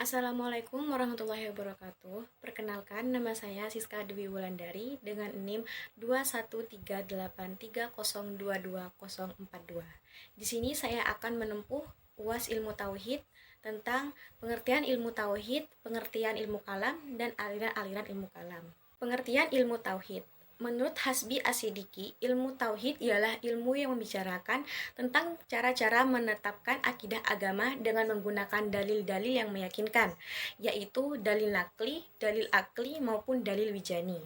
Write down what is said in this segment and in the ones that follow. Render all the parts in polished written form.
Assalamualaikum warahmatullahi wabarakatuh. Perkenalkan, nama saya Siska Dewi Wulandari dengan NIM 21383022042. Di sini saya akan menempuh UAS Ilmu Tauhid tentang pengertian ilmu tauhid, pengertian ilmu kalam, dan aliran-aliran ilmu kalam. Pengertian ilmu tauhid. Menurut Hasbi Asidiki, ilmu tauhid ialah ilmu yang membicarakan tentang cara-cara menetapkan akidah agama dengan menggunakan dalil-dalil yang meyakinkan, yaitu dalil akli maupun dalil wijani.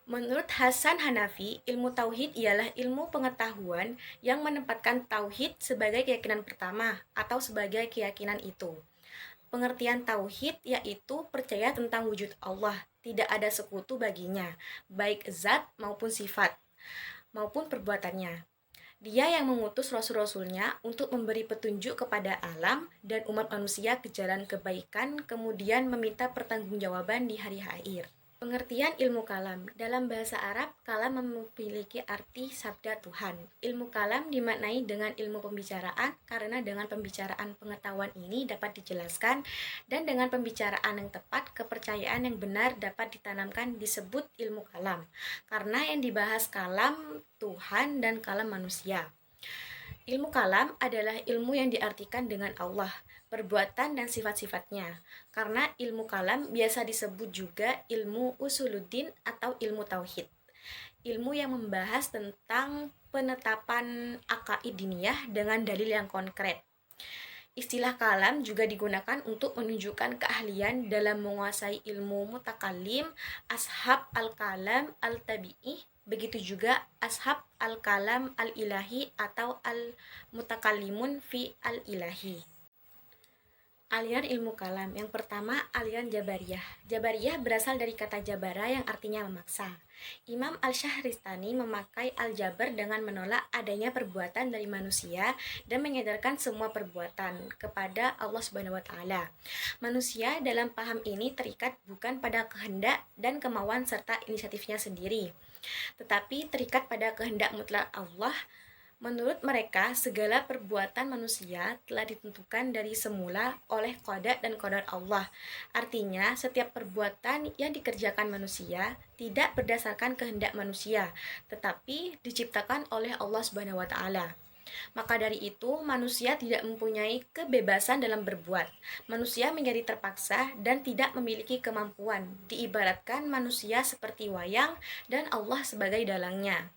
Menurut Hasan Hanafi, ilmu tauhid ialah ilmu pengetahuan yang menempatkan tauhid sebagai keyakinan pertama atau sebagai keyakinan itu. Pengertian tauhid yaitu percaya tentang wujud Allah, tidak ada sekutu baginya, baik zat maupun sifat, maupun perbuatannya. Dia yang mengutus rasul-rasulnya untuk memberi petunjuk kepada alam dan umat manusia ke jalan kebaikan, kemudian meminta pertanggungjawaban di hari akhir. Pengertian ilmu kalam. Dalam bahasa Arab, kalam memiliki arti sabda Tuhan. Ilmu kalam dimaknai dengan ilmu pembicaraan karena dengan pembicaraan pengetahuan ini dapat dijelaskan dan dengan pembicaraan yang tepat, kepercayaan yang benar dapat ditanamkan disebut ilmu kalam. Karena yang dibahas kalam Tuhan dan kalam manusia. Ilmu kalam adalah ilmu yang diartikan dengan Allah, perbuatan dan sifat-sifatnya. Karena ilmu kalam biasa disebut juga ilmu usuluddin atau ilmu tauhid. Ilmu yang membahas tentang penetapan akaid diniyah dengan dalil yang konkret. Istilah kalam juga digunakan untuk menunjukkan keahlian dalam menguasai ilmu mutakallim, ashab al-kalam al-tabi'i, begitu juga ashab al-kalam al-ilahi atau al-mutakallimun fi al-ilahi. Aliran ilmu kalam. Yang pertama, aliran Jabariyah. Jabariyah berasal dari kata jabara yang artinya memaksa. Imam Al-Syahristani memakai al-jabar dengan menolak adanya perbuatan dari manusia dan menyadarkan semua perbuatan kepada Allah Subhanahu wa taala. Manusia dalam paham ini terikat bukan pada kehendak dan kemauan serta inisiatifnya sendiri, tetapi terikat pada kehendak mutlak Allah. Menurut mereka, segala perbuatan manusia telah ditentukan dari semula oleh qada dan qadar Allah. Artinya, setiap perbuatan yang dikerjakan manusia tidak berdasarkan kehendak manusia, tetapi diciptakan oleh Allah Subhanahu wa taala. Maka dari itu, manusia tidak mempunyai kebebasan dalam berbuat. Manusia menjadi terpaksa dan tidak memiliki kemampuan. Diibaratkan manusia seperti wayang dan Allah sebagai dalangnya.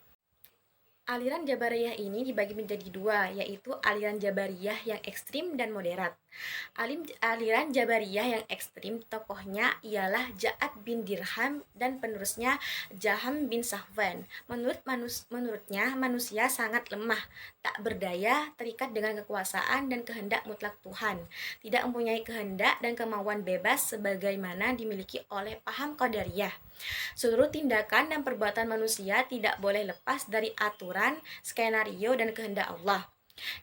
Aliran Jabariyah ini dibagi menjadi dua, yaitu aliran Jabariyah yang ekstrim dan moderat. Aliran Jabariyah yang ekstrim tokohnya ialah Ja'ad bin Dirham dan penerusnya Jaham bin Safwan. Menurutnya manusia sangat lemah, tak berdaya, terikat dengan kekuasaan dan kehendak mutlak Tuhan, tidak mempunyai kehendak dan kemauan bebas sebagaimana dimiliki oleh paham Qadariyah. Seluruh tindakan dan perbuatan manusia tidak boleh lepas dari aturan, skenario, dan kehendak Allah.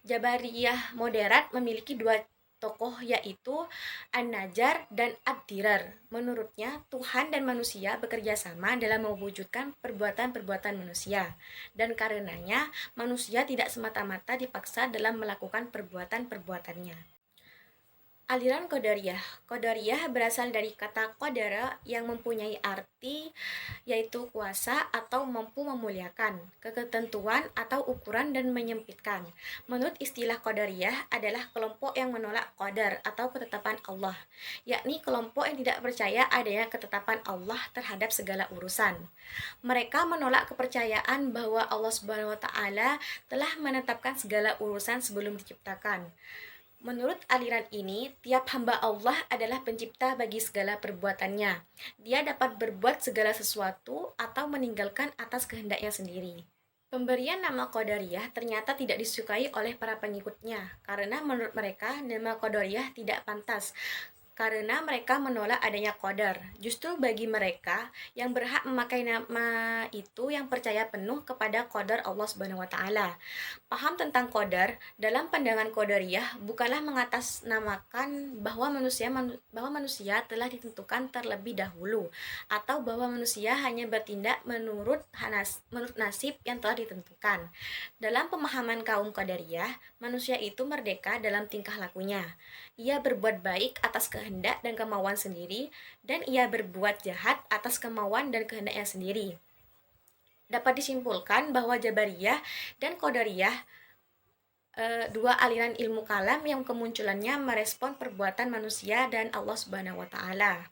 Jabariyah moderat memiliki dua tokoh yaitu An-Najjar dan Ad-Dirar. Menurutnya, Tuhan dan manusia bekerja sama dalam mewujudkan perbuatan-perbuatan manusia. Dan karenanya, manusia tidak semata-mata dipaksa dalam melakukan perbuatan-perbuatannya. Aliran Qadariyah. Qadariyah berasal dari kata qadara yang mempunyai arti yaitu kuasa atau mampu memuliakan, ketentuan atau ukuran dan menyempitkan. Menurut istilah Qadariyah adalah kelompok yang menolak qadar atau ketetapan Allah, yakni kelompok yang tidak percaya adanya ketetapan Allah terhadap segala urusan. Mereka menolak kepercayaan bahwa Allah Subhanahu wa taala telah menetapkan segala urusan sebelum diciptakan. Menurut aliran ini, tiap hamba Allah adalah pencipta bagi segala perbuatannya. Dia dapat berbuat segala sesuatu atau meninggalkan atas kehendaknya sendiri. Pemberian nama Qadariyah ternyata tidak disukai oleh para pengikutnya, karena menurut mereka nama Qadariyah tidak pantas, karena mereka menolak adanya qadar. Justru bagi mereka yang berhak memakai nama itu yang percaya penuh kepada qadar Allah Subhanahu wa taala. Paham tentang qadar dalam pandangan qadariyah bukanlah mengatasnamakan bahwa manusia telah ditentukan terlebih dahulu atau bahwa manusia hanya bertindak menurut nasib yang telah ditentukan. Dalam pemahaman kaum qadariyah, manusia itu merdeka dalam tingkah lakunya. Ia berbuat baik atas kehendak dan kemauan sendiri, dan ia berbuat jahat atas kemauan dan kehendaknya sendiri. Dapat disimpulkan bahwa Jabariyah dan Qadariyah, dua aliran ilmu kalam yang kemunculannya merespon perbuatan manusia dan Allah Subhanahu wa taala.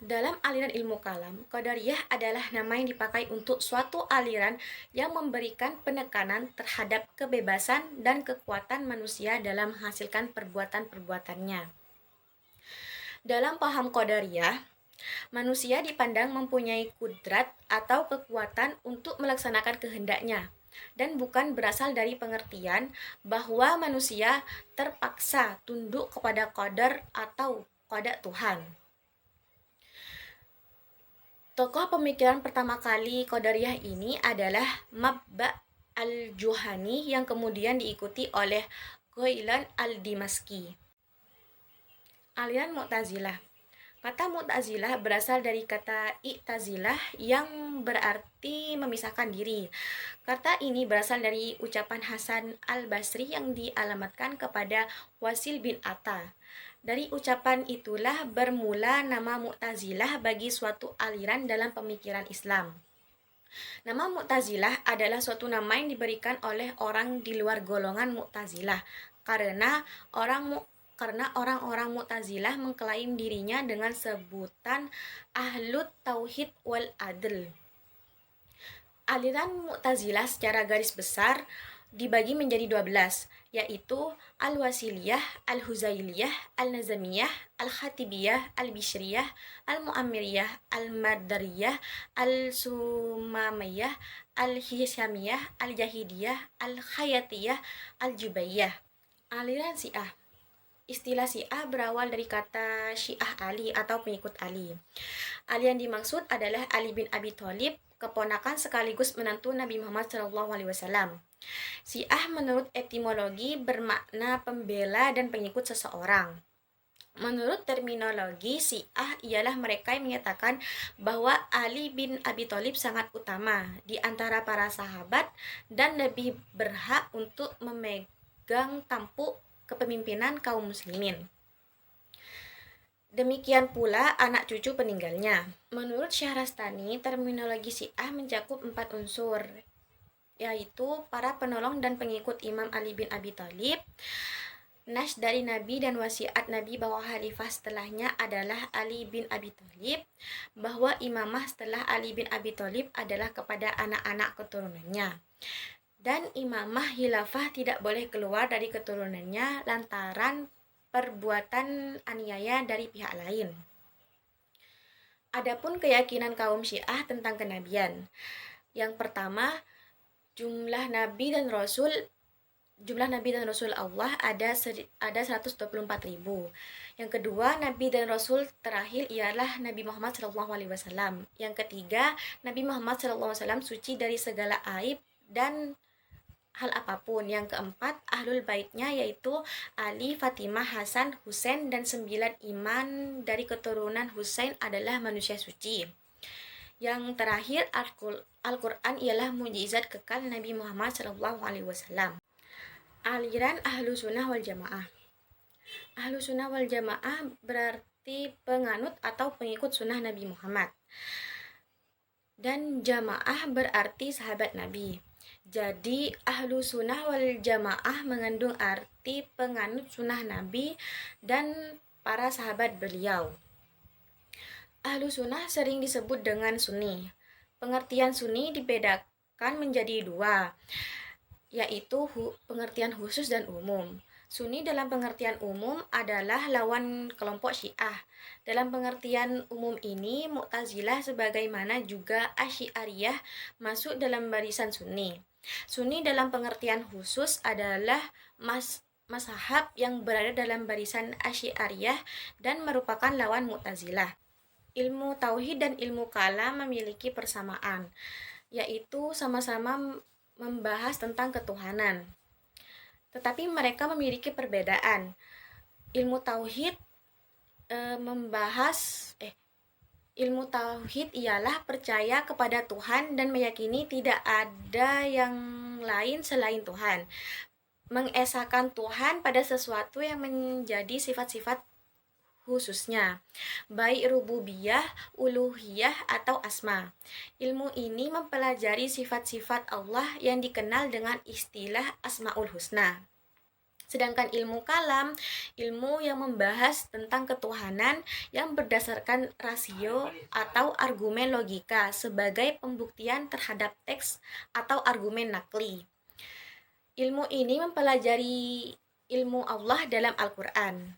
Dalam aliran ilmu kalam, Qadariyah adalah nama yang dipakai untuk suatu aliran yang memberikan penekanan terhadap kebebasan dan kekuatan manusia dalam menghasilkan perbuatan-perbuatannya. Dalam paham Qadariyah, manusia dipandang mempunyai kudrat atau kekuatan untuk melaksanakan kehendaknya, dan bukan berasal dari pengertian bahwa manusia terpaksa tunduk kepada qadar atau qada Tuhan. Tokoh pemikiran pertama kali Qadariyah ini adalah Mabba' al-Juhani yang kemudian diikuti oleh Ghailan al-Dimaski. Aliran Mu'tazilah. Kata Mu'tazilah berasal dari kata i'tazilah yang berarti memisahkan diri. Kata ini berasal dari ucapan Hasan al-Basri yang dialamatkan kepada Wasil bin Atta. Dari ucapan itulah bermula nama Mu'tazilah bagi suatu aliran dalam pemikiran Islam. Nama Mu'tazilah adalah suatu nama yang diberikan oleh orang di luar golongan Mu'tazilah karena orang-orang Mu'tazilah mengklaim dirinya dengan sebutan Ahlut Tauhid wal Adl. Aliran Mu'tazilah secara garis besar dibagi menjadi 12, yaitu Al-Wasiliyah, Al-Huzailiyah, Al-Nazamiyah, Al-Khatibiyah, Al-Bishriyah, Al-Mu'ammiriyah, Al-Madariyah, Al-Sumamiyah, Al-Hisyamiyah, Al-Jahidiyah, Al-Khayatiyah, Al-Jubaiyah. Aliran Syiah. Istilah Syiah berawal dari kata Syiah Ali atau pengikut Ali. Ali yang dimaksud adalah Ali bin Abi Thalib, keponakan sekaligus menantu Nabi Muhammad SAW. Syiah menurut etimologi bermakna pembela dan pengikut seseorang. Menurut terminologi Syiah ialah mereka yang menyatakan bahwa Ali bin Abi Thalib sangat utama di antara para sahabat dan lebih berhak untuk memegang tampuk kepemimpinan kaum muslimin. Demikian pula anak cucu peninggalnya. Menurut Syahrastani, terminologi Syiah mencakup 4 unsur, yaitu para penolong dan pengikut Imam Ali bin Abi Thalib, nas dari Nabi dan wasiat Nabi bahwa khalifah setelahnya adalah Ali bin Abi Thalib, bahwa imamah setelah Ali bin Abi Thalib adalah kepada anak-anak keturunannya, dan imamah khilafah tidak boleh keluar dari keturunannya lantaran perbuatan aniaya dari pihak lain. Adapun keyakinan kaum Syiah tentang kenabian. Yang pertama, jumlah nabi dan rasul Allah ada 124.000. Yang kedua, nabi dan rasul terakhir ialah Nabi Muhammad SAW. Yang ketiga, Nabi Muhammad SAW suci dari segala aib dan hal apapun. Yang keempat, ahlul baitnya yaitu Ali, Fatimah, Hasan, Husain, dan 9 iman dari keturunan Husain adalah manusia suci. Yang terakhir, Al-Quran ialah mukjizat kekal Nabi Muhammad SAW. Aliran Ahlu Sunnah wal Jamaah. Ahlu Sunnah wal Jamaah berarti penganut atau pengikut sunnah Nabi Muhammad. Dan Jamaah berarti sahabat Nabi. Jadi Ahlu Sunnah wal Jamaah mengandung arti penganut sunnah Nabi dan para sahabat beliau. Ahlu Sunnah sering disebut dengan Sunni. Pengertian Sunni dibedakan menjadi 2, yaitu pengertian khusus dan umum. Sunni dalam pengertian umum adalah lawan kelompok Syiah. Dalam pengertian umum ini, Mu'tazilah sebagaimana juga Asy'ariyah masuk dalam barisan Sunni. Sunni dalam pengertian khusus adalah mazhab yang berada dalam barisan Asy'ariyah dan merupakan lawan Mu'tazilah. Ilmu tauhid dan ilmu kalam memiliki persamaan, yaitu sama-sama membahas tentang ketuhanan. Tetapi mereka memiliki perbedaan. Ilmu tauhid ilmu tauhid ialah percaya kepada Tuhan dan meyakini tidak ada yang lain selain Tuhan. Mengesahkan Tuhan pada sesuatu yang menjadi sifat-sifat khususnya, baik rububiyah, uluhiyah, atau asma. Ilmu ini mempelajari sifat-sifat Allah yang dikenal dengan istilah Asmaul Husna. Sedangkan ilmu kalam, ilmu yang membahas tentang ketuhanan yang berdasarkan rasio atau argumen logika sebagai pembuktian terhadap teks atau argumen nakli. Ilmu ini mempelajari ilmu Allah dalam Al-Quran.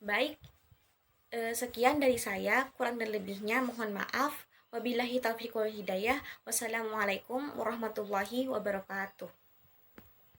Baik, sekian dari saya, kurang dan lebihnya mohon maaf. Wabillahi taufiq wal hidayah. Wassalamualaikum warahmatullahi wabarakatuh.